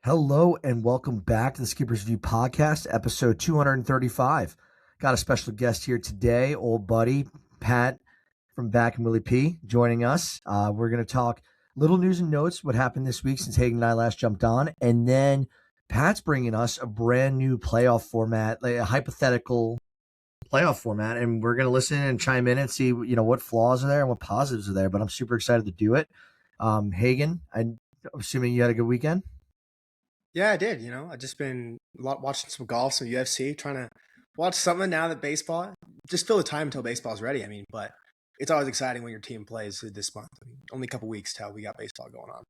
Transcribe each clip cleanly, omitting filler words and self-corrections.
Hello and welcome back to the Skipper's View podcast, episode 235. Got a special guest here today, old buddy Pat from Back and Willie P joining us. We're going to talk little news and notes, what happened this week since Hagen and I last jumped on. And then Pat's bringing us a brand new playoff format, like a hypothetical playoff format. And we're going to listen and chime in and see, what flaws are there and what positives are there. But I'm super excited to do it. Hagen, I'm assuming you had a good weekend. Yeah, I did. I just been watching some golf, some UFC, trying to watch something now that baseball. Just fill the time until baseball's ready. But it's always exciting when your team plays this month. Only a couple weeks till we got baseball going on.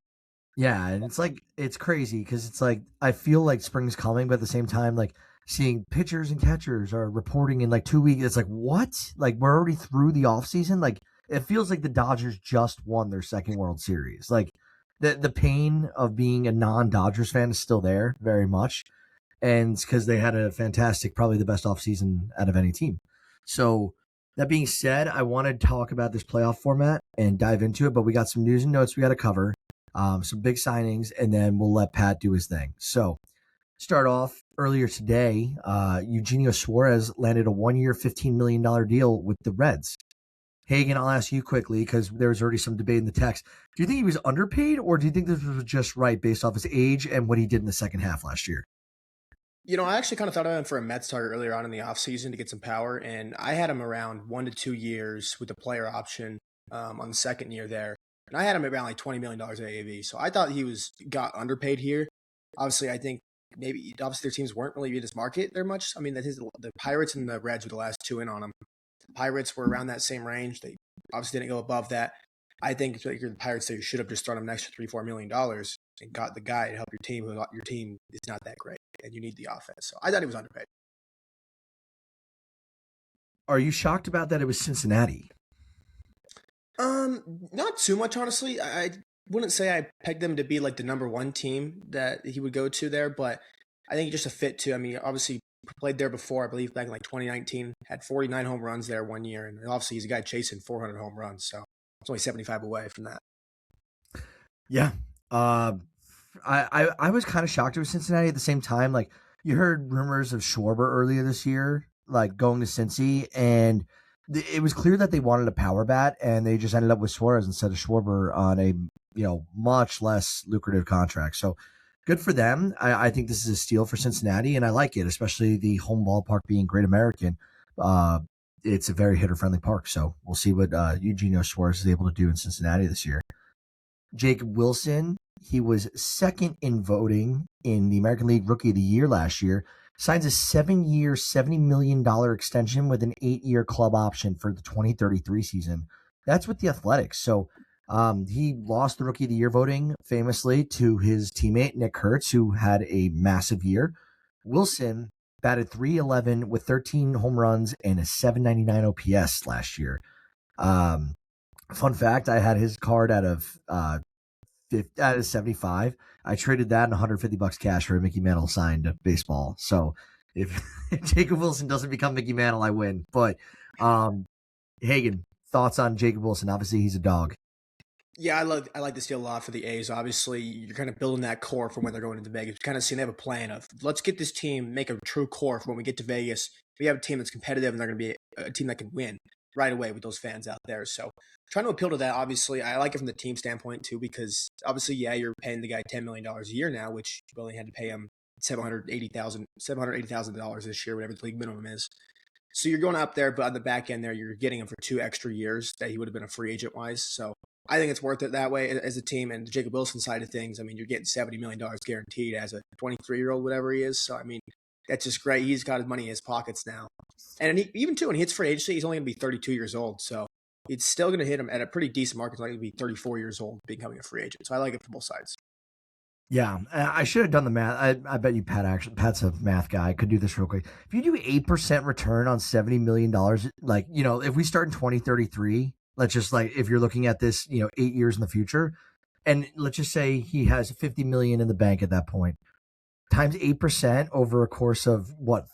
Yeah, and it's crazy because it's like I feel like spring's coming, but at the same time, like seeing pitchers and catchers are reporting in like 2 weeks. It's like what? Like we're already through the off season. Like it feels like the Dodgers just won their second World Series. Like the pain of being a non-Dodgers fan is still there very much, and it's because they had a fantastic, probably the best offseason out of any team. So that being said, I want to talk about this playoff format and dive into it, but we got some news and notes we got to cover, some big signings, and then we'll let Pat do his thing. So start off earlier today, Eugenio Suarez landed a 1-year, $15 million deal with the Reds. Hagen, I'll ask you quickly because there was already some debate in the text. Do you think he was underpaid, or do you think this was just right based off his age and what he did in the second half last year? I actually kind of thought of him for a Mets target earlier on in the offseason to get some power, and I had him around 1 to 2 years with the player option on the second year there. And I had him around like $20 million AAV. So I thought he got underpaid here. Obviously, I think their teams weren't really in this market there much. The Pirates and the Reds were the last two in on him. Pirates were around that same range. They obviously didn't go above that. I think if you're the Pirates, they should have just thrown him an extra $3-4 million and got the guy to help your team. Your team is not that great, and you need the offense. So I thought he was underpaid. Are you shocked about that it was Cincinnati? Not too much, honestly. I wouldn't say I pegged them to be like the number one team that he would go to there, but I think just a fit too. Obviously played there before, I believe back in like 2019, had 49 home runs there 1 year. And obviously he's a guy chasing 400 home runs. So it's only 75 away from that. Yeah. I was kind of shocked it was Cincinnati at the same time. Like you heard rumors of Schwarber earlier this year, like going to Cincy, and it was clear that they wanted a power bat, and they just ended up with Suarez instead of Schwarber on a much less lucrative contract. So good for them. I think this is a steal for Cincinnati, and I like it, especially the home ballpark being Great American. It's a very hitter-friendly park, so we'll see what Eugenio Suarez is able to do in Cincinnati this year. Jacob Wilson, he was second in voting in the American League Rookie of the Year last year, signs a 7-year, $70 million extension with an 8-year club option for the 2033 season. That's with the Athletics, so he lost the Rookie of the Year voting famously to his teammate Nick Kurtz, who had a massive year. Wilson batted .311 with 13 home runs and a .799 OPS last year. Fun fact: I had his card out of 75. I traded that and $150 cash for a Mickey Mantle signed baseball. So if Jacob Wilson doesn't become Mickey Mantle, I win. But Hagen, thoughts on Jacob Wilson? Obviously, he's a dog. Yeah, I like this deal a lot for the A's. Obviously, you're kind of building that core for when they're going into Vegas. You're kind of seeing they have a plan of let's get this team, make a true core for when we get to Vegas. We have a team that's competitive, and they're going to be a team that can win right away with those fans out there. So trying to appeal to that, obviously, I like it from the team standpoint too, because obviously, yeah, you're paying the guy $10 million a year now, which you only had to pay him $780,000 this year, whatever the league minimum is. So you're going up there, but on the back end there, you're getting him for 2 extra years that he would have been a free agent wise. So I think it's worth it that way as a team. And the Jacob Wilson side of things, you're getting $70 million guaranteed as a 23-year-old, whatever he is. So, that's just great. He's got his money in his pockets now. And even too, when he hits free agency, he's only going to be 32 years old. So it's still going to hit him at a pretty decent market. He's going to be 34 years old becoming a free agent. So I like it for both sides. Yeah, I should have done the math. I bet you Pat's a math guy. I could do this real quick. If you do 8% return on $70 million, if we start in 2033, let's just if you're looking at this, 8 years in the future, and let's just say he has 50 million in the bank at that point, times 8% over a course of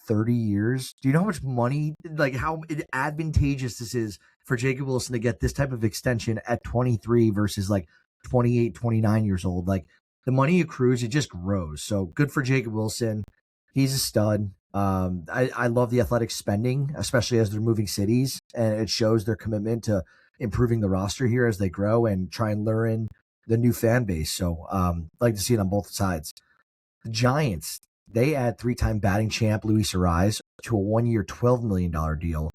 30 years. Do you know how much money, how advantageous this is for Jacob Wilson to get this type of extension at 23 versus 28, 29 years old? the money accrues, it just grows. So good for Jacob Wilson. He's a stud. I love the athletic spending, especially as they're moving cities, and it shows their commitment to improving the roster here as they grow and try and lure in the new fan base. So like to see it on both sides. The Giants, they add 3-time batting champ Luis Suarez to a 1-year, $12 million deal.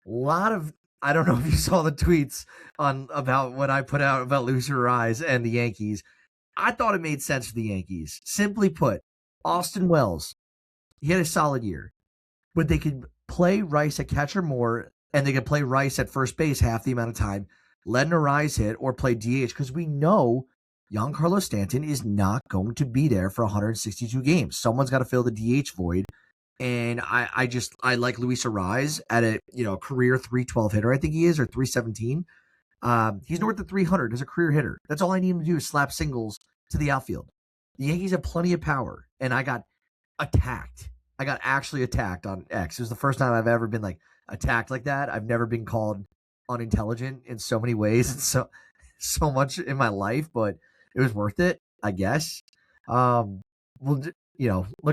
A lot of, I don't know if you saw the tweets on about what I put out about Luis Suarez and the Yankees. I thought it made sense for the Yankees. Simply put, Austin Wells, he had a solid year, but they could play Rice at catcher more, and they could play Rice at first base half the amount of time, let Narvaez hit, or play DH, because we know Giancarlo Stanton is not going to be there for 162 games. Someone's got to fill the DH void, and I like Luis Suarez at a career 312 hitter. I think he is, or 317. He's north of 300 as a career hitter. That's all I need him to do is slap singles to the outfield. The Yankees have plenty of power, and I got attacked. I got actually attacked on X. It was the first time I've ever been like attacked like that. I've never been called unintelligent in so many ways and so much in my life, but it was worth it, I guess. Well, look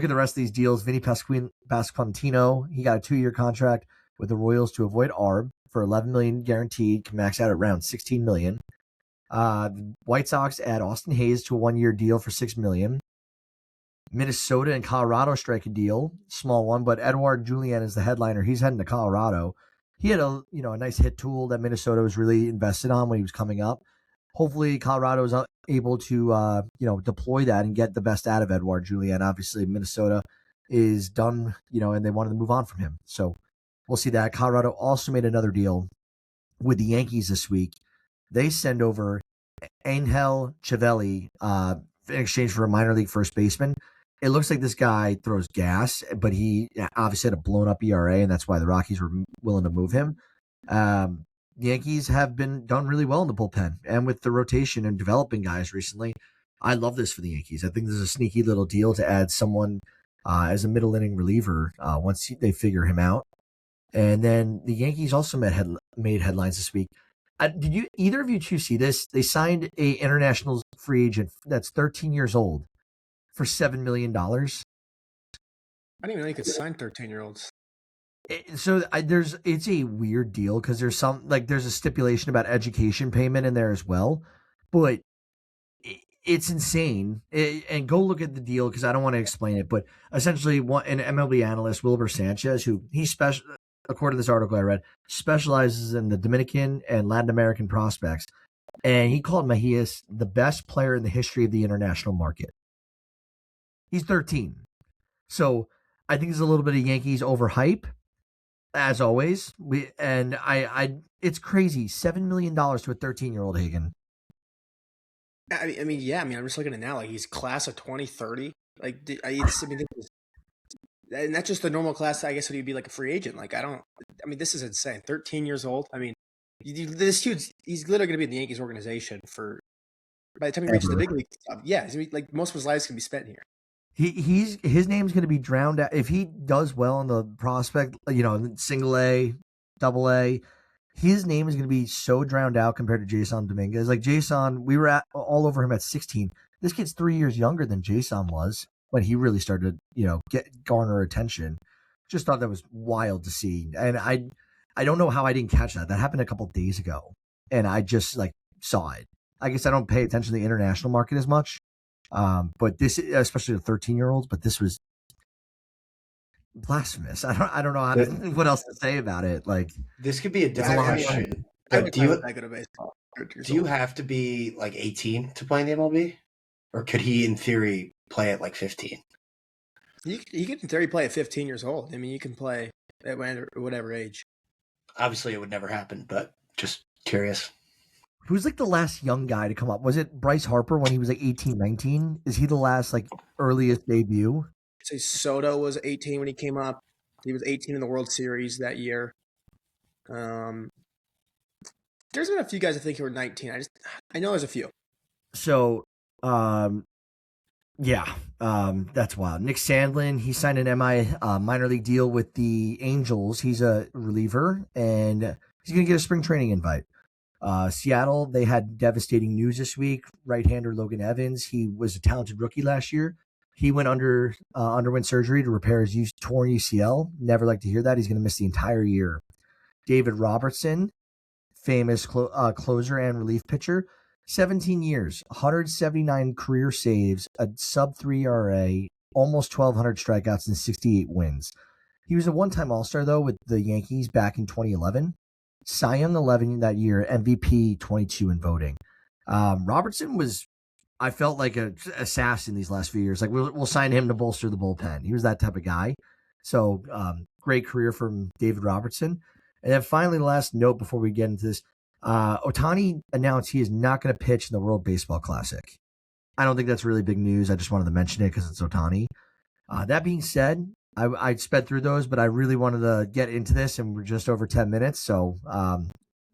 at the rest of these deals. Vinny Pasquantino, he got a 2-year contract with the Royals to avoid ARB for $11 million guaranteed, can max out at around $16 million. White Sox add Austin Hayes to a 1-year deal for $6 million. Minnesota and Colorado strike a deal, small one, but Edouard Julien is the headliner. He's heading to Colorado. He had a nice hit tool that Minnesota was really invested on when he was coming up. Hopefully, Colorado is able to deploy that and get the best out of Edouard Julien. Obviously, Minnesota is done, and they wanted to move on from him. So we'll see that. Colorado also made another deal with the Yankees this week. They send over Angel Chiavelli in exchange for a minor league first baseman. It looks like this guy throws gas, but he obviously had a blown up ERA, and that's why the Rockies were willing to move him. The Yankees have been done really well in the bullpen and with the rotation and developing guys recently. I love this for the Yankees. I think this is a sneaky little deal to add someone as a middle inning reliever once they figure him out. And then the Yankees also made headlines this week. Did either of you two see this? They signed a international free agent that's 13 years old for $7 million. I didn't even know you could sign 13-year-olds. It's a weird deal because there's a stipulation about education payment in there as well, but it's insane. And go look at the deal because I don't want to explain it, but essentially an MLB analyst, Wilbur Sanchez, who according to this article I read, specializes in the Dominican and Latin American prospects, and he called Mejias the best player in the history of the international market. He's 13. So I think there's a little bit of Yankees overhype, as always. It's crazy. $7 million to a 13-year-old, Hagen. I mean, I'm just looking at it now. Like, he's class of 2030. Like, and that's just the normal class. I guess would be like a free agent. Like, this is insane. 13 years old. I mean, this dude's he's literally going to be in the Yankees organization by the time he reaches the big league. Yeah, like most of his life is going to be spent here. His name's going to be drowned out if he does well in the prospect, single A, double A. His name is going to be so drowned out compared to Jason Dominguez. Like Jason, we were all over him at 16. This kid's 3 years younger than Jason was when he really started, garner attention. Just thought that was wild to see, and I don't know how I didn't catch that. That happened a couple of days ago, and I just saw it. I guess I don't pay attention to the international market as much. But this, especially the 13-year-olds, but this was blasphemous. I don't know what else to say about it. Like, this could be a different question. Do you have to be 18 to play in the MLB, or could he, in theory, play at 15? You can, in theory, play at 15 years old. I mean, you can play at whatever age. Obviously, it would never happen, but just curious. Who's the last young guy to come up? Was it Bryce Harper when he was 18, 19? Is he the last earliest debut? I'd say Soto was 18 when he came up. He was 18 in the World Series that year. There's been a few guys I think who were 19. I know there's a few. So, that's wild. Nick Sandlin, he signed an minor league deal with the Angels. He's a reliever, and he's going to get a spring training invite. Seattle, they had devastating news this week. Right-hander Logan Evans, he was a talented rookie last year. He underwent surgery to repair his torn UCL. Never like to hear that. He's going to miss the entire year. David Robertson, famous closer and relief pitcher, 17 years, 179 career saves, a sub-3 ERA, almost 1,200 strikeouts, and 68 wins. He was a one-time All-Star, though, with the Yankees back in 2011. Cy Young 11 that year, MVP 22 in voting. Robertson was, I felt like an assassin these last few years. Like, we'll sign him to bolster the bullpen. He was that type of guy. So, great career from David Robertson. And then finally, the last note before we get into this, Ohtani announced he is not going to pitch in the World Baseball Classic. I don't think that's really big news. I just wanted to mention it because it's Ohtani. That being said, I sped through those, but I really wanted to get into this, and we're just over 10 minutes, so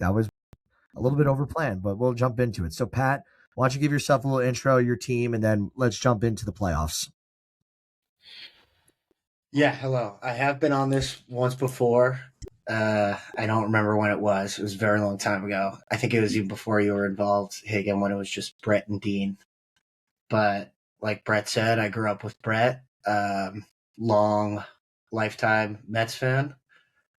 that was a little bit over planned, but we'll jump into it. So, Pat, why don't you give yourself a little intro, your team, and then let's jump into the playoffs. Yeah, hello. I have been on this once before. I don't remember when it was. It was a very long time ago. I think it was even before you were involved, Hagen, when it was just Brett and Dean. But like Brett said, I grew up with Brett. Long lifetime Mets fan,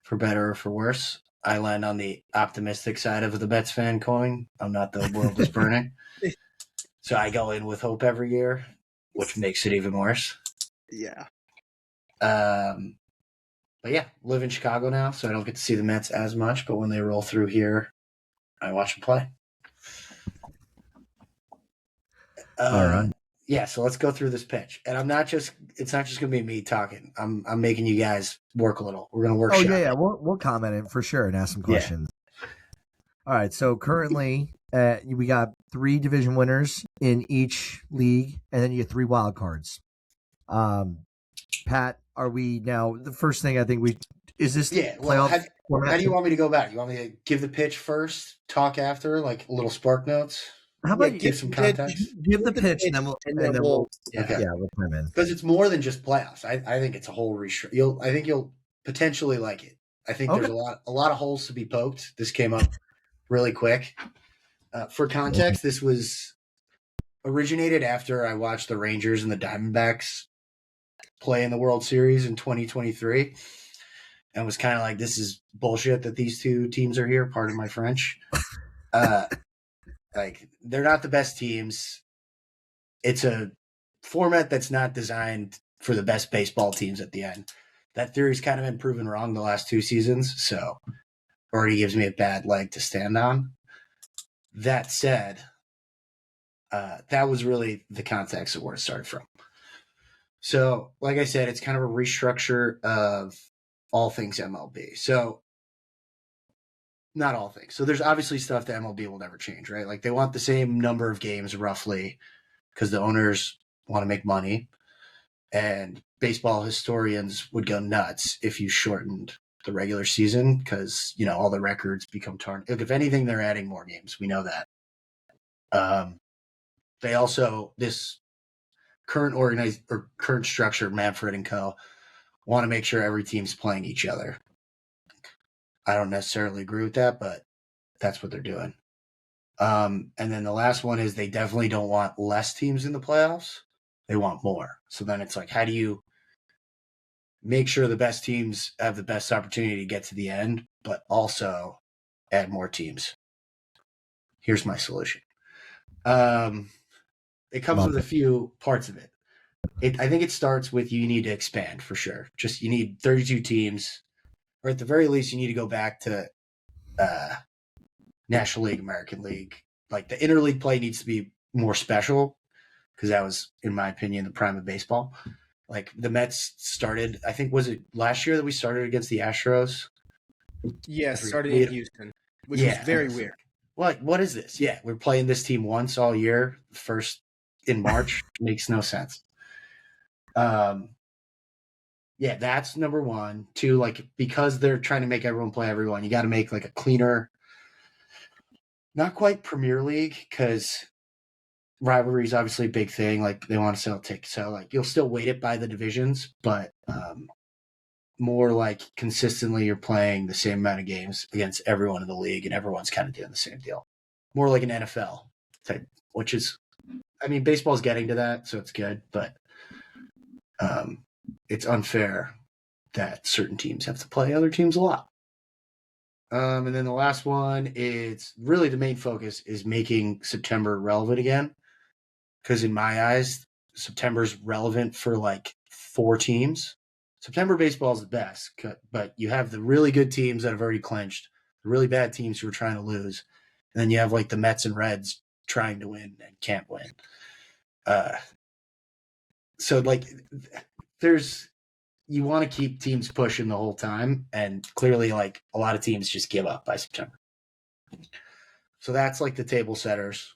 for better or for worse. I land on the optimistic side of the Mets fan coin. I'm not the world is burning. So I go in with hope every year, which makes it even worse. Yeah. But yeah, live in Chicago now, so I don't get to see the Mets as much. But when they roll through here, I watch them play. All right. Yeah, so let's go through this pitch. And it's not just gonna be me talking. I'm making you guys work a little. We're gonna work. Oh yeah, we'll comment it for sure and ask some questions. Yeah. All right, so currently we got 3 division winners in each league, and then you get 3 wild cards. Pat, are we now the first thing I think is this playoff how do you want me to go back? You want me to give the pitch first, talk after, like little spark notes? How about give some context? Give the pitch, and then we'll come in. Because it's more than just playoffs. I think it's a whole restructure. I think you'll potentially like it. I think there's a lot of holes to be poked. This came up really quick. For context, this was originated after I watched the Rangers and the Diamondbacks play in the World Series in 2023, and was kind of like, this is bullshit that these two teams are here. Pardon my French. Like, they're not the best teams. It's a format that's not designed for the best baseball teams at the end. That theory's kind of been proven wrong the last 2 seasons, so already gives me a bad leg to stand on. That said, that was really the context of where it started from. So, like I said, it's kind of a restructure of all things MLB. So, not all things. So there's obviously stuff that MLB will never change, right? Like, they want the same number of games roughly because the owners want to make money. And baseball historians would go nuts if you shortened the regular season because, all the records become tarnished. Like, if anything, they're adding more games. We know that. They also, this current structure, Manfred and Co., want to make sure every team's playing each other. I don't necessarily agree with that, but that's what they're doing. And then the last one is they definitely don't want less teams in the playoffs. They want more. So then it's like, how do you make sure the best teams have the best opportunity to get to the end, but also add more teams? Here's my solution. It comes with a few parts of it. I think it starts with you need to expand for sure. Just you need 32 teams. Or at the very least, you need to go back to National League, American League. Like, the interleague play needs to be more special because that was, in my opinion, the prime of baseball. Like, the Mets started, I think, was it last year that we started against the Astros? Yes, started in Houston, which was very weird. What is this? Yeah, we're playing this team once all year. First in March makes no sense. Yeah, that's number 1. 2, like, because they're trying to make everyone play everyone, you got to make like a cleaner, not quite Premier League, because rivalry is obviously a big thing. Like, they want to sell tickets, so like you'll still weight it by the divisions, but more like consistently you're playing the same amount of games against everyone in the league and everyone's kind of doing the same deal. More like an NFL type, which is, I mean, baseball's getting to that, so it's good, but it's unfair that certain teams have to play other teams a lot. And then the last one is really the main focus is making September relevant again. Because in my eyes, September's relevant for like 4 teams. September baseball is the best, but you have the really good teams that have already clinched, the really bad teams who are trying to lose, and then you have like the Mets and Reds trying to win and can't win. So like you want to keep teams pushing the whole time, and clearly like a lot of teams just give up by September. So that's like the table setters.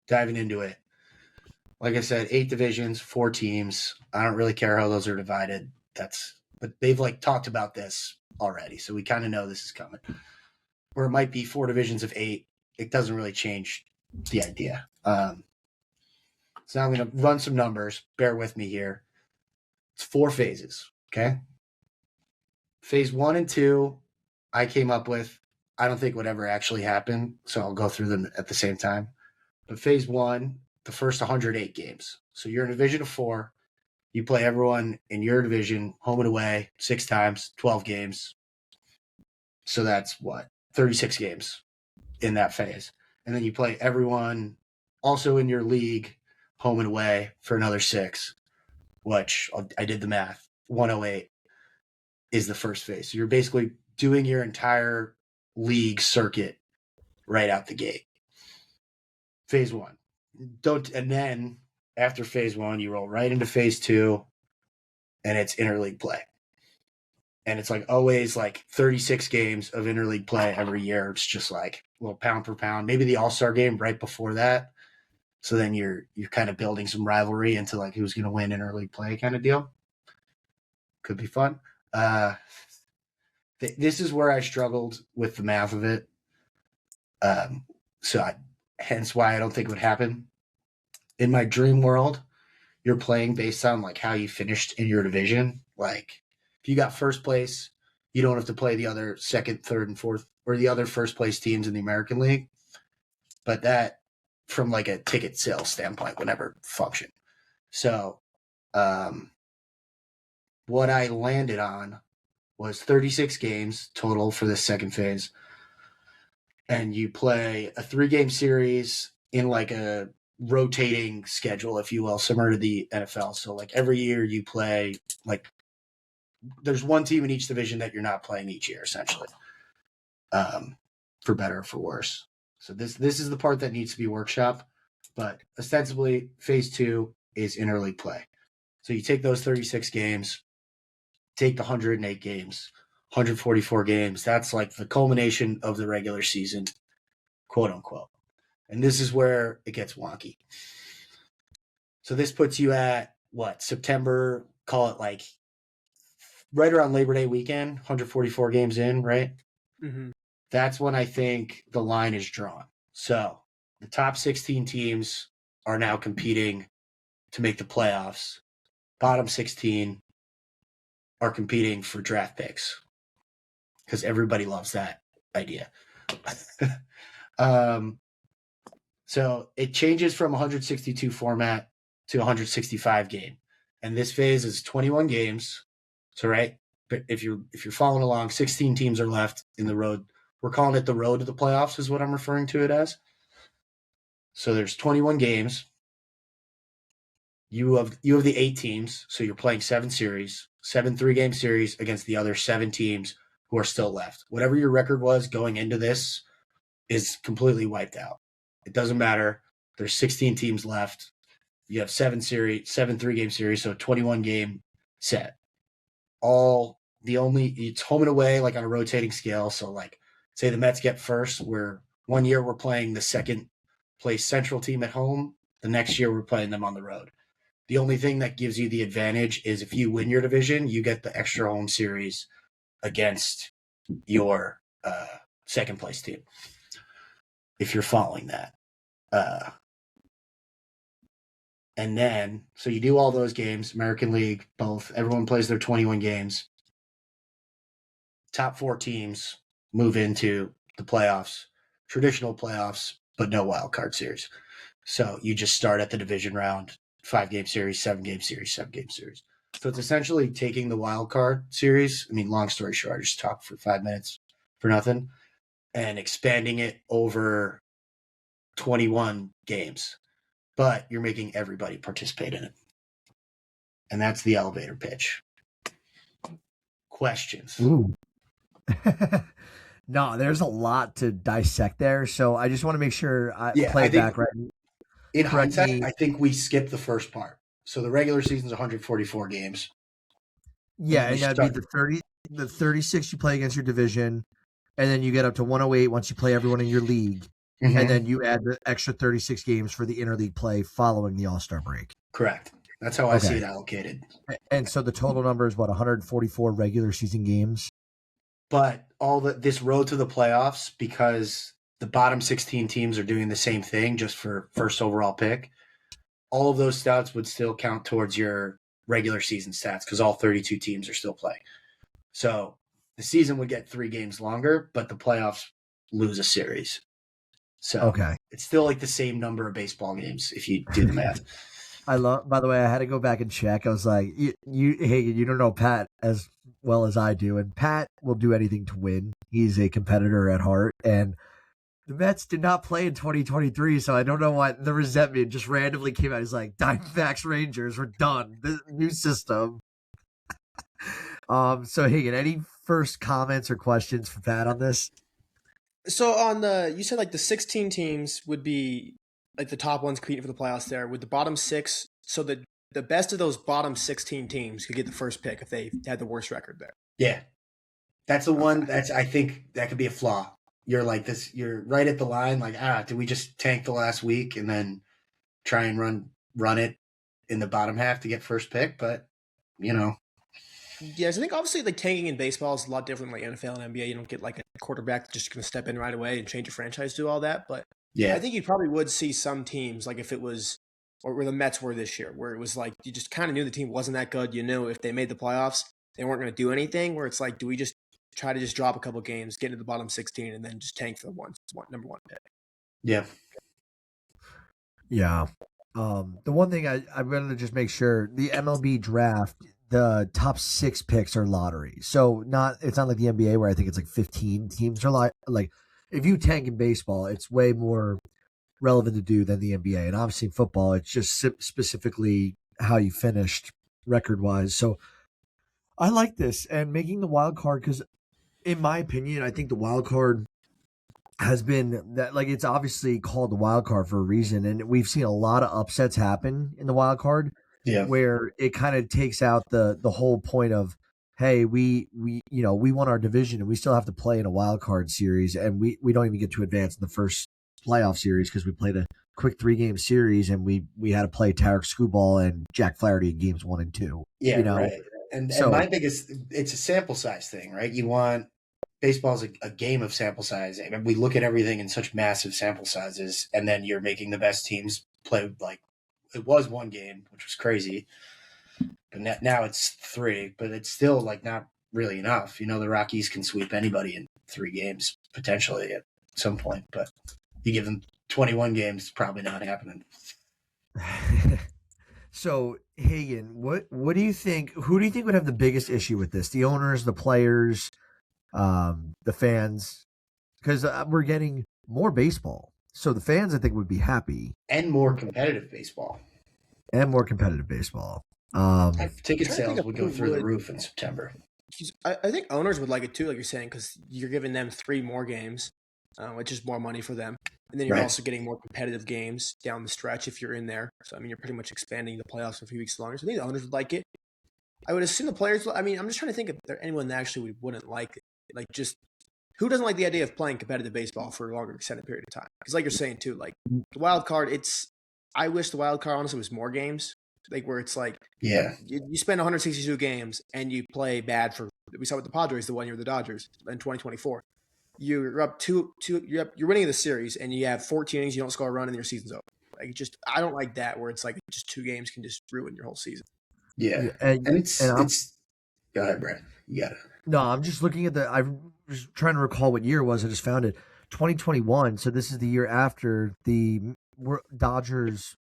Diving into it. Like I said, 8 divisions, 4 teams. I don't really care how those are divided. But they've like talked about this already, so we kind of know this is coming. Or it might be 4 divisions of 8. It doesn't really change the idea. So now I'm going to run some numbers. Bear with me here. It's 4 phases, okay? Phase 1 and 2, I came up with. I don't think would ever actually happen, so I'll go through them at the same time. But phase 1, the first 108 games. So you're in a division of 4. You play everyone in your division, home and away, 6 times, 12 games. So that's 36 games in that phase. And then you play everyone also in your league, home and away, for another 6, which I did the math. 108 is the first phase. So you're basically doing your entire league circuit right out the gate. Phase 1. And then after phase 1, you roll right into phase 2, and it's interleague play. And it's like always like 36 games of interleague play every year. It's just like a little pound for pound. Maybe the All-Star game right before that. So then you're kind of building some rivalry into like who's going to win interleague play kind of deal. Could be fun. This is where I struggled with the math of it. Hence why I don't think it would happen. In my dream world, you're playing based on like how you finished in your division. Like if you got first place, you don't have to play the other second, third, and fourth, or the other first place teams in the American League. But that, from like a ticket sales standpoint, would never function. So what I landed on was 36 games total for this second phase. And you play a 3-game series in like a rotating schedule, if you will, similar to the NFL. So like every year you play, like there's one team in each division that you're not playing each year, essentially, for better or for worse. So this is the part that needs to be workshopped. But ostensibly, phase 2 is interleague play. So you take those 36 games, take the 108 games, 144 games. That's like the culmination of the regular season, quote unquote. And this is where it gets wonky. So this puts you at September, call it like right around Labor Day weekend, 144 games in, right? Mm-hmm. That's when I think the line is drawn. So the top 16 teams are now competing to make the playoffs. Bottom 16 are competing for draft picks because everybody loves that idea. So it changes from 162 format to 165 game. And this phase is 21 games. So, right, but if you're following along, 16 teams are left in the road. We're calling it the road to the playoffs is what I'm referring to it as. So there's 21 games. You have the 8 teams, so you're playing 7 series, 7 3-game series against the other 7 teams who are still left. Whatever your record was going into this is completely wiped out. It doesn't matter. There's 16 teams left. You have 7 3-game series, so 21 game set. It's home and away, like on a rotating scale. So like say the Mets get first, where one year we're playing the second place Central team at home. The next year we're playing them on the road. The only thing that gives you the advantage is if you win your division, you get the extra home series against your second place team. If you're following that. And then, so you do all those games, American League, both, everyone plays their 21 games. top 4 teams move into the playoffs, traditional playoffs, but no wild card series. So you just start at the division round, 5-game series, 7-game series, 7-game series. So it's essentially taking the wild card series. I mean, long story short, I just talked for 5 minutes for nothing, and expanding it over 21 games. But you're making everybody participate in it. And that's the elevator pitch. Questions? Ooh. No, there's a lot to dissect there. So I just want to make sure I play it back right. In hindsight, I think we skipped the first part. So the regular season's 144 games. Yeah, and that'd be the 36 you play against your division, and then you get up to 108 once you play everyone in your league, and then you add the extra 36 games for the interleague play following the All-Star break. Correct. That's how I see it allocated. And so the total number is 144 regular season games. But this road to the playoffs, because the bottom 16 teams are doing the same thing just for first overall pick, all of those stats would still count towards your regular season stats because all 32 teams are still playing. So the season would get 3 games longer, but the playoffs lose a series. So it's still like the same number of baseball games if you do the math. By the way, I had to go back and check. I was like, you don't know Pat as well as I do, and Pat will do anything to win. He's a competitor at heart, and the Mets did not play in 2023, so I don't know why the resentment just randomly came out. He's like, Diamondbacks, Rangers, we're done. The new system. So Hagen, any first comments or questions for Pat on this? So you said like the 16 teams would be like the top ones competing for the playoffs there with the bottom 6. So the best of those bottom 16 teams could get the first pick if they had the worst record there. Yeah. That's the one I think that could be a flaw. You're like this, you're right at the line, like, did we just tank the last week and then try and run it in the bottom half to get first pick? But, Yes, I think obviously like tanking in baseball is a lot different than like NFL and NBA. You don't get like a quarterback that's just going to step in right away and change your franchise, do all that. But yeah, I think you probably would see some teams like if it was, or where the Mets were this year, where it was like you just kind of knew the team wasn't that good. You knew if they made the playoffs, they weren't going to do anything. Where it's like, do we just try to just drop a couple games, get into the bottom 16, and then just tank for the number 1 pick? Yeah. Yeah. The one thing I'm going to just make sure the MLB draft, the top 6 picks are lottery. So it's not like the NBA where I think it's like 15 teams are like if you tank in baseball, it's way more relevant to do than the NBA. And obviously in football, it's just specifically how you finished record wise. So I like this and making the wild card because in my opinion, I think the wild card has been that like it's obviously called the wild card for a reason. And we've seen a lot of upsets happen in the wild card. Yeah. Where it kind of takes out the whole point of, hey, we won our division and we still have to play in a wild card series and we don't even get to advance in the first playoff series because we played a quick 3-game series and we had to play Tarek Skubal and Jack Flaherty in games 1 and 2. Yeah, right. And my biggest, it's a sample size thing, right? You want baseball's a game of sample size. I mean, we look at everything in such massive sample sizes, and then you're making the best teams play like. It was 1 game, which was crazy, but now it's 3. But it's still like not really enough. The Rockies can sweep anybody in 3 games potentially at some point, but you give them 21 games, it's probably not happening. So Hagen, what do you think? Who do you think would have the biggest issue with this? The owners, the players, the fans? Because we're getting more baseball. So the fans, I think, would be happy. And more competitive baseball. Ticket sales would go through the roof in September. I think owners would like it too, like you're saying, because you're giving them 3 more games, which is more money for them. And then you're also getting more competitive games down the stretch if you're in there. So, I mean, you're pretty much expanding the playoffs for a few weeks longer. So I think the owners would like it. I would assume the players, I mean, I'm just trying to think if there anyone that actually wouldn't like it. Like just who doesn't like the idea of playing competitive baseball for a longer extended period of time? Because like you're saying too, like the wild card, I wish the wild card honestly was more games, like where it's like, you spend 162 games and you play bad for. We saw with the Padres the 1 year with the Dodgers in 2024. You're up you're winning the series and you have 14 innings, you don't score a run and your season's over. Like I don't like that where it's like just 2 games can just ruin your whole season. Yeah, and it's. Go ahead, Brad. You got it. No, I'm just looking at I'm just trying to recall what year it was. I just found it. 2021. So this is the year after the Dodgers,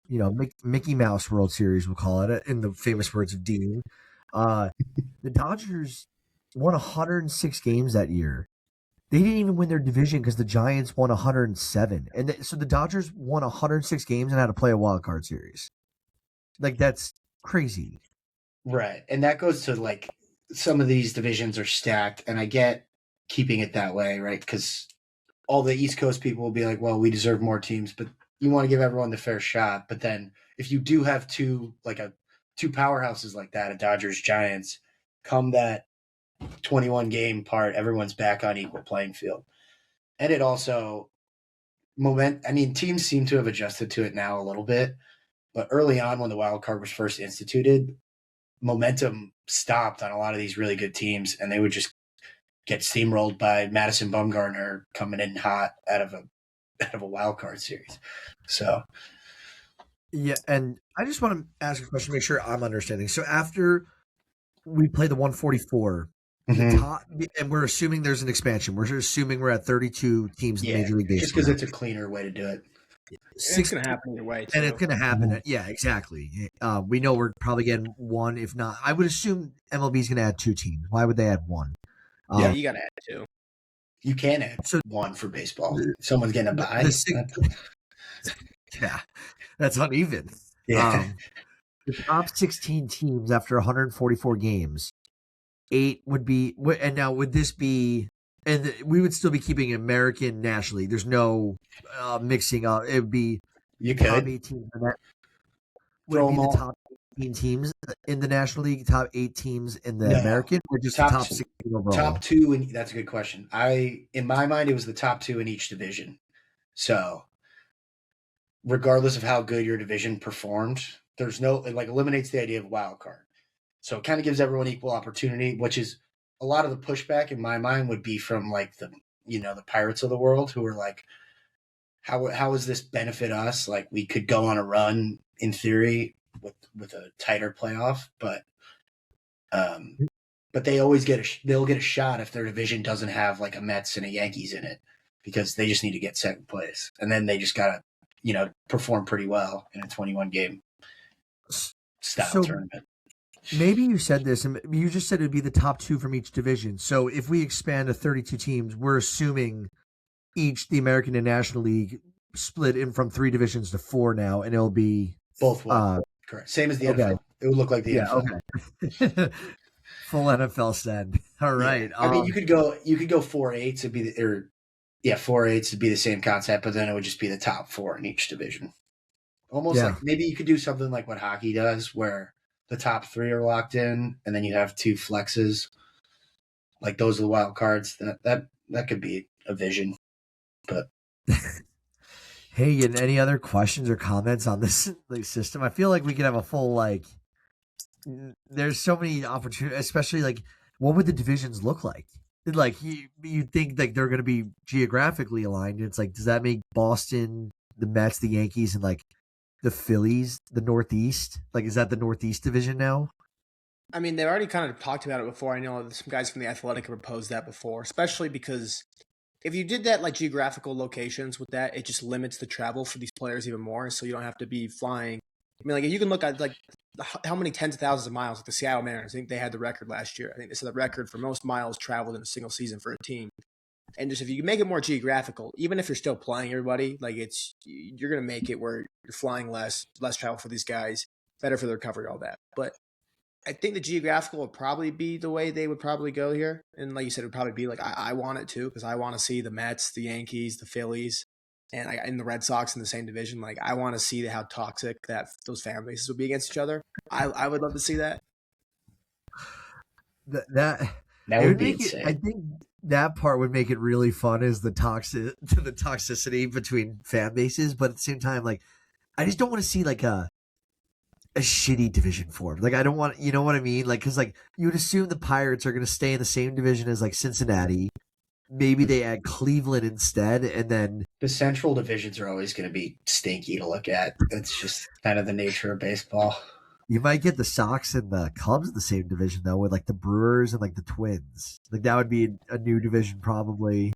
Mickey Mouse World Series, we'll call it, in the famous words of Dean. Uh, the Dodgers won 106 games that year. They didn't even win their division because the Giants won 107. So the Dodgers won 106 games and had to play a wild card series. Like, that's crazy. Right. And that goes to like some of these divisions are stacked, and I get keeping it that way, right? Because all the East Coast people will be like, well, we deserve more teams, but you want to give everyone the fair shot. But then if you do have two powerhouses like that, a Dodgers Giants, come that 21 game part, everyone's back on equal playing field. And it also teams seem to have adjusted to it now a little bit, but early on when the wild card was first instituted, momentum stopped on a lot of these really good teams, and they would just get steamrolled by Madison Bumgarner coming in hot out of a wild card series. So, yeah, and I just want to ask a question to make sure I'm understanding. So after we play the 144, the top, and we're assuming there's an expansion. We're assuming we're at 32 teams in Major League Baseball. Just because it's a cleaner way to do it. It's going to happen either way, too. And it's going to happen. Yeah, exactly. We know we're probably getting one, if not. I would assume MLB is going to add 2 teams. Why would they add 1? Yeah, you got to add 2. You can add 1 for baseball. Someone's getting a bye. Yeah, that's uneven. Yeah. The top 16 teams after 144 games, 8 would be. And now would this be? And we would still be keeping American National League. There's no mixing up. It would be top 8 teams. Would it be the top 18 teams in the National League, top 8 teams in the American, or just top 16 overall? Top 2, and that's a good question. In my mind, it was the top 2 in each division. So, regardless of how good your division performed, there's it eliminates the idea of wild card. So it kind of gives everyone equal opportunity, which is a lot of the pushback in my mind would be from like the Pirates of the world, who are like, how does this benefit us? Like, we could go on a run in theory with a tighter playoff, but they always they'll get a shot if their division doesn't have like a Mets and a Yankees in it, because they just need to get second place, and then they just gotta perform pretty well in a 21 game style tournament. Maybe you said this, and you just said it would be the top 2 from each division. So if we expand to 32 teams, we're assuming the American and National League split in from 3 divisions to 4 now, and it'll be both. Correct. Same as the NFL. It would look like the NFL. Okay. Full NFL stand. All right. Yeah. I mean, you could go 4-8 to be 4-8 to be the same concept, but then it would just be the top 4 in each division. Almost like maybe you could do something like what hockey does, where the top 3 are locked in, and then you have 2 flexes. Like, those are the wild cards. That could be a vision. But hey, and any other questions or comments on this system? I feel like we could have a full there's so many opportunities, especially what would the divisions look like? Like, you think like they're going to be geographically aligned. It's like, does that make Boston, the Mets, the Yankees, and like the Phillies, the Northeast? Like, is that the Northeast division now? I mean, they've already kind of talked about it before. I know some guys from the Athletic have proposed that before, especially because if you did that, like geographical locations with that, it just limits the travel for these players even more. So you don't have to be flying. I mean, like, if you can look at like how many tens of thousands of miles, like the Seattle Mariners, I think they had the record last year. I think they set the record for most miles traveled in a single season for a team. And just if you make it more geographical, even if you're still playing everybody, like you're going to make it where you're flying less travel for these guys, better for their recovery, all that. But I think the geographical would probably be the way they would probably go here. And like you said, it would probably be like, I want it too, because I want to see the Mets, the Yankees, the Phillies, and the Red Sox in the same division. Like, I want to see how toxic those fan bases would be against each other. I would love to see that. That would be insane. I think that part would make it really fun, is the toxicity between fan bases. But at the same time, like, I just don't want to see like a shitty division form. Like, I don't want, you know what I mean? Like, because like you would assume the Pirates are going to stay in the same division as like Cincinnati. Maybe they add Cleveland instead, and then the Central divisions are always going to be stinky to look at. It's just kind of the nature of baseball. You might get the Sox and the Cubs in the same division though, with like the Brewers and like the Twins. Like that would be a new division probably.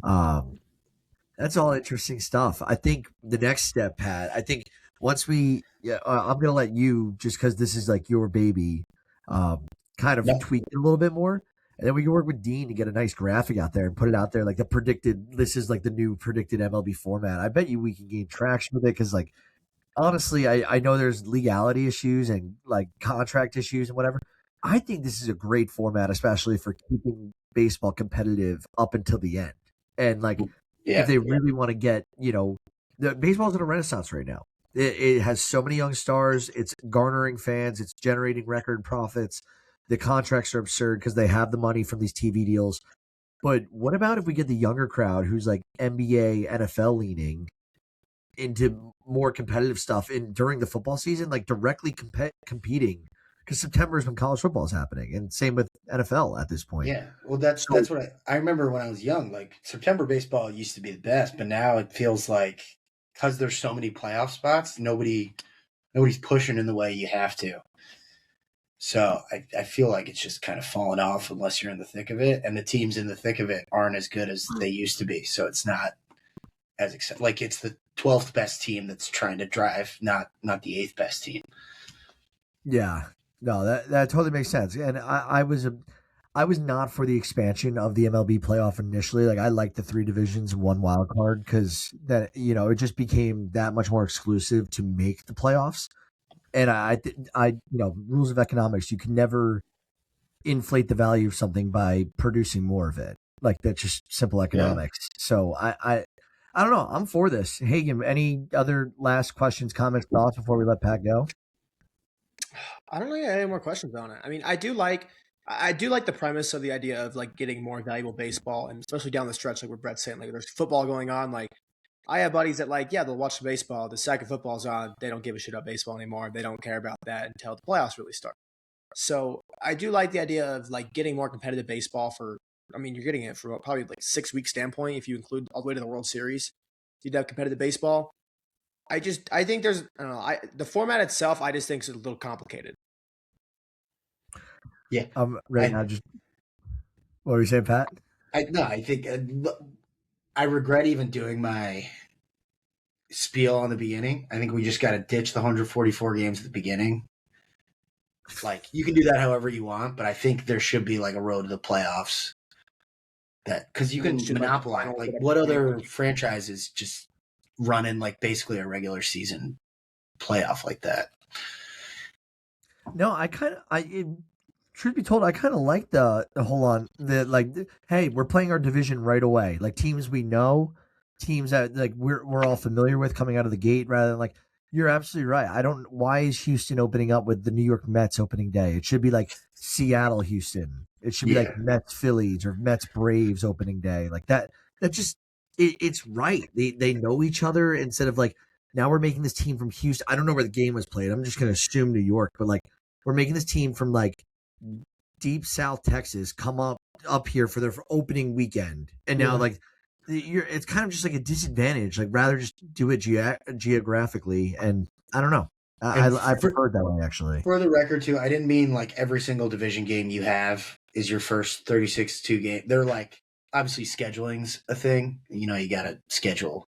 Um, that's all interesting stuff. I think the next step, Pat. I think once we, yeah, I'm gonna let you just because this is like your baby, kind of No, tweak it a little bit more, and then we can work with Dean to get a nice graphic out there and put it out there like the predicted. This is like the new predicted MLB format. I bet you we can gain traction with it because like honestly, I know there's legality issues and like contract issues and whatever. I think this is a great format, especially for keeping baseball competitive up until the end. And like, if yeah, they really want to get, the baseball's in a renaissance right now. It has so many young stars. It's garnering fans. It's generating record profits. The contracts are absurd because they have the money from these TV deals. But what about if we get the younger crowd who's like NBA, NFL leaning into more competitive stuff in during the football season, like directly competing? Because September is when college football is happening, and same with NFL at this point. yeah. Well, that's So what I remember when I was young. Like September baseball used to be the best, but now it feels like because there's so many playoff spots, nobody's pushing in the way you have to. So I feel like it's just kind of fallen off unless you're in the thick of it, and the teams in the thick of it aren't as good as they used to be. So it's not as like it's the 12th best team that's trying to drive, not the 8th best team. yeah, no, that totally makes sense. And I was not for the expansion of the MLB playoff initially. Like I liked the three divisions and one wild card because that it just became that much more exclusive to make the playoffs. And rules of economics, you can never inflate the value of something by producing more of it. Like that's just simple Yeah. economics. So I don't know. I'm for this. Hagen, any other last questions, comments, thoughts before we let Pat go? I don't really have any more questions on it. I mean, I do like the premise of the idea of like getting more valuable baseball, and especially down the stretch, like what Brett's saying, like there's football going on. Like I have buddies that like, yeah, they'll watch the baseball. The second football's on, they don't give a shit about baseball anymore. They don't care about that until the playoffs really start. So I do like the idea of like getting more competitive baseball for. I mean, you're getting it from probably like 6 week standpoint if you include all the way to the World Series. You'd have competitive baseball. I think there's I don't know the format itself I just think is a little complicated. Yeah. Right I now, just what were you saying, Pat? I no, I think I regret even doing my spiel on the beginning. I think we just got to ditch the 144 games at the beginning. Like you can do that however you want, but I think there should be like a road to the playoffs. That because you I mean, can should like the monopolize. final Like whatever what game, other like franchises just running like basically a regular season playoff like that? No, truth be told, I kind of like the hold on the like. Hey, we're playing our division right away. Like teams we know, teams that like we're all familiar with coming out of the gate. Rather than like you're absolutely right. I don't. Why is Houston opening up with the New York Mets opening day? It should be like Seattle, Houston. It should be like Yeah, Mets, Phillies, or Mets, Braves opening day. Like that. That just it's right. They know each other instead of like now we're making this team from Houston. I don't know where the game was played. I'm just gonna assume New York, but like we're making this team from like deep South Texas come up here for their opening weekend, and now yeah. like it's kind of just like a disadvantage. Like rather just do it geographically, and I don't know. And I prefer it that way actually. for the record, too, I didn't mean like every single division game you have is your first 36-2 game. They're like obviously scheduling's a thing. You got to schedule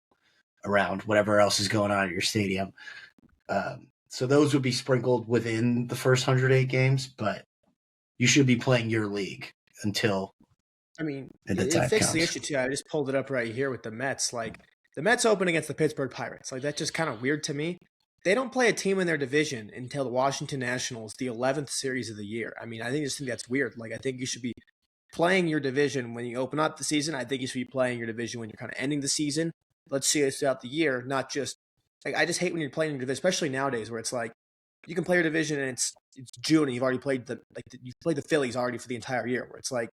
around whatever else is going on at your stadium. So those would be sprinkled within the first 108 games, but you should be playing your league until I mean, the it time fixes the comes. issue too. I just pulled it up right here with the Mets. Like the Mets open against the Pittsburgh Pirates. Like that's just kind of weird to me. They don't play a team in their division until the Washington Nationals, the 11th series of the year. I mean, I just think that's weird. Like I think you should be playing your division when you open up the season. I think you should be playing your division when you're kind of ending the season. Let's see it throughout the year, not just like I just hate when you're playing your division, especially nowadays where it's like you can play your division and it's June and you've already played you've played the Phillies already for the entire year. Where it's like,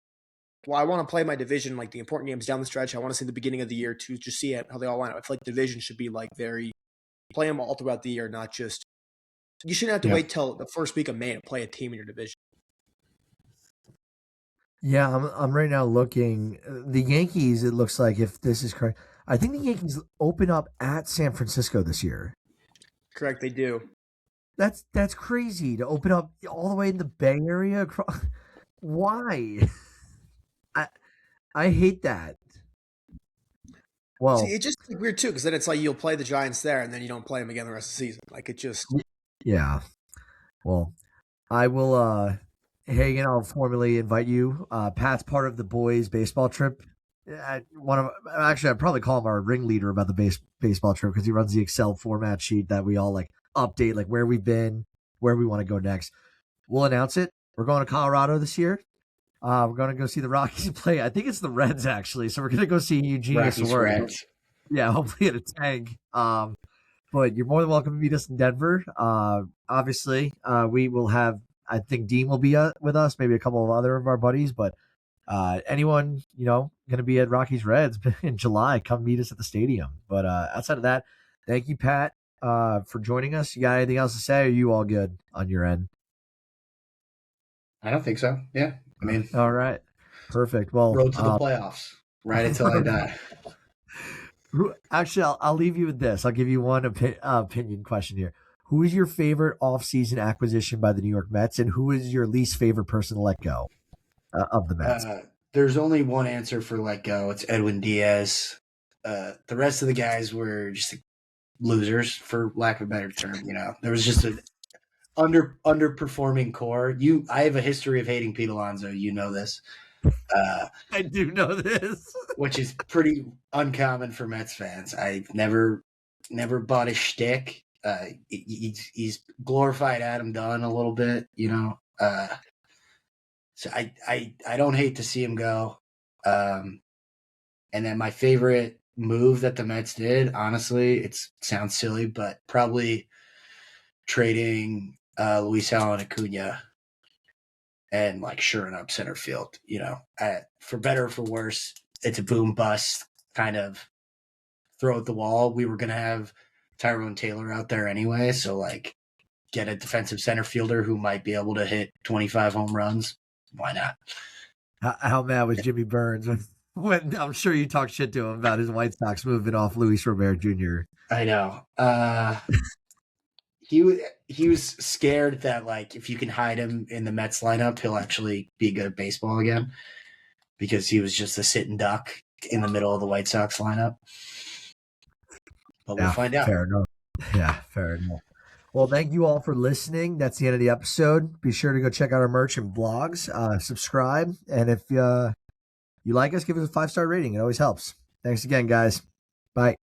well, I want to play my division like the important games down the stretch. I want to see the beginning of the year to just see how they all line up. I feel like division should be like very play them all throughout the year, not just you shouldn't have to Yeah. wait till the first week of May to play a team in your division. Yeah, I'm right now looking. The Yankees. It looks like if this is correct, I think the Yankees open up at San Francisco this year. Correct, they do. That's crazy to open up all the way in the Bay Area. Why? I I hate that. See, Well, it's just like weird too, because then it's like you'll play the Giants there, and then you don't play them again the rest of the season. Like it just yeah. Well, I will. Hagen, I'll formally invite you. Pat's part of the boys' baseball trip. I'd probably call him our ringleader about the baseball trip because he runs the Excel format sheet that we all like update, like where we've been, where we want to go next. We'll announce it. We're going to Colorado this year. We're going to go see the Rockies play. I think it's the Reds actually. So we're going to go see Eugenio Rockies, Suarez. Reds. Yeah, hopefully at a tank. But you're more than welcome to meet us in Denver. Obviously, we will have. I think Dean will be with us, maybe a couple of other of our buddies. But anyone going to be at Rockies Reds in July, come meet us at the stadium. But outside of that, thank you, Pat, for joining us. You got anything else to say? Or are you all good on your end? I don't think so. Yeah, I mean, all right, perfect. Well, road to the playoffs, right until I die. Actually, I'll leave you with this. I'll give you one opinion question here. Who is your favorite offseason acquisition by the New York Mets, and who is your least favorite person to let go of the Mets? There's only one answer for let go. It's Edwin Diaz. The rest of the guys were just losers, for lack of a better term. There was just an underperforming core. I have a history of hating Pete Alonso. You know this. I do know this, which is pretty uncommon for Mets fans. I've never bought his shtick. He's glorified Adam Dunn a little bit, So I don't hate to see him go. And then my favorite move that the Mets did, honestly, it sounds silly, but probably trading Luis Allen Acuna and shoring up center field. For better or for worse, it's a boom bust kind of throw at the wall. We were going to have Tyrone Taylor out there anyway, so get a defensive center fielder who might be able to hit 25 home runs. Why not? How mad was Jimmy Burns when I'm sure you talked shit to him about his White Sox moving off Luis Robert Jr. I know. He was scared that if you can hide him in the Mets lineup, he'll actually be good at baseball again, because he was just a sitting duck in the middle of the White Sox lineup. But we'll find out. Fair enough. Yeah, fair enough. Well, thank you all for listening. That's the end of the episode. Be sure to go check out our merch and blogs. Subscribe, and if you like us, give us a 5-star rating. It always helps. Thanks again, guys. Bye.